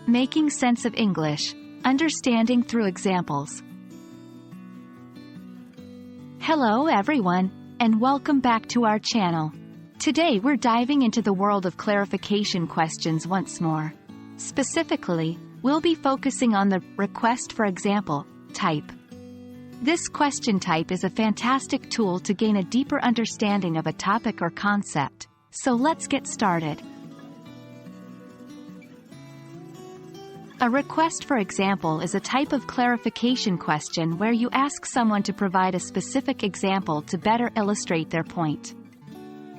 Making sense of English, understanding through examples. Hello everyone, and welcome back to our channel. Today we're diving into the world of clarification questions once more. Specifically, we'll be focusing on the request for example type. This question type is a fantastic tool to gain a deeper understanding of a topic or concept, so let's get started. A request for example is a type of clarification question where you ask someone to provide a specific example to better illustrate their point.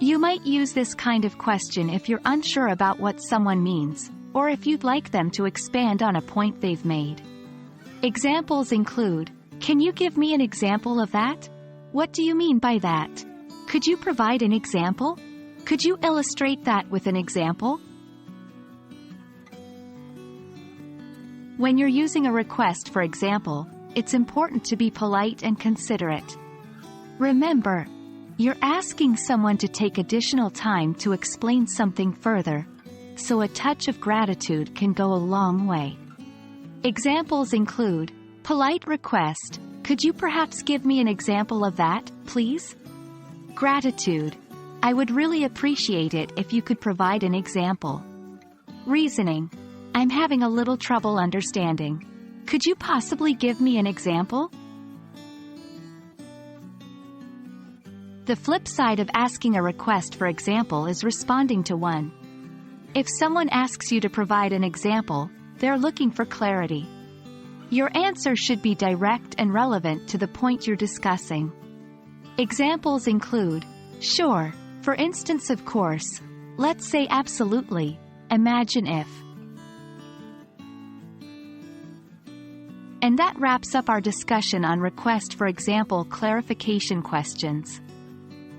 You might use this kind of question if you're unsure about what someone means, or if you'd like them to expand on a point they've made. Examples include, "Can you give me an example of that? What do you mean by that? Could you provide an example? Could you illustrate that with an example?" When you're using a request for example, it's important to be polite and considerate. Remember, you're asking someone to take additional time to explain something further, so a touch of gratitude can go a long way. Examples include, polite request, "Could you perhaps give me an example of that, please?" Gratitude, "I would really appreciate it if you could provide an example." Reasoning, "I'm having a little trouble understanding. Could you possibly give me an example?" The flip side of asking a request for example is responding to one. If someone asks you to provide an example, they're looking for clarity. Your answer should be direct and relevant to the point you're discussing. Examples include, "Sure, for instance of course, let's say absolutely, imagine if." And that wraps up our discussion on request for example clarification questions.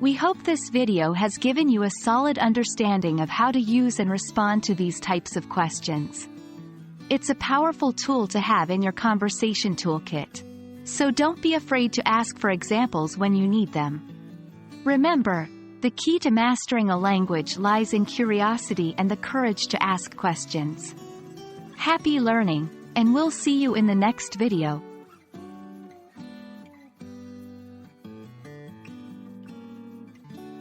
We hope this video has given you a solid understanding of how to use and respond to these types of questions. It's a powerful tool to have in your conversation toolkit. So don't be afraid to ask for examples when you need them. Remember, the key to mastering a language lies in curiosity and the courage to ask questions. Happy learning, and we'll see you in the next video.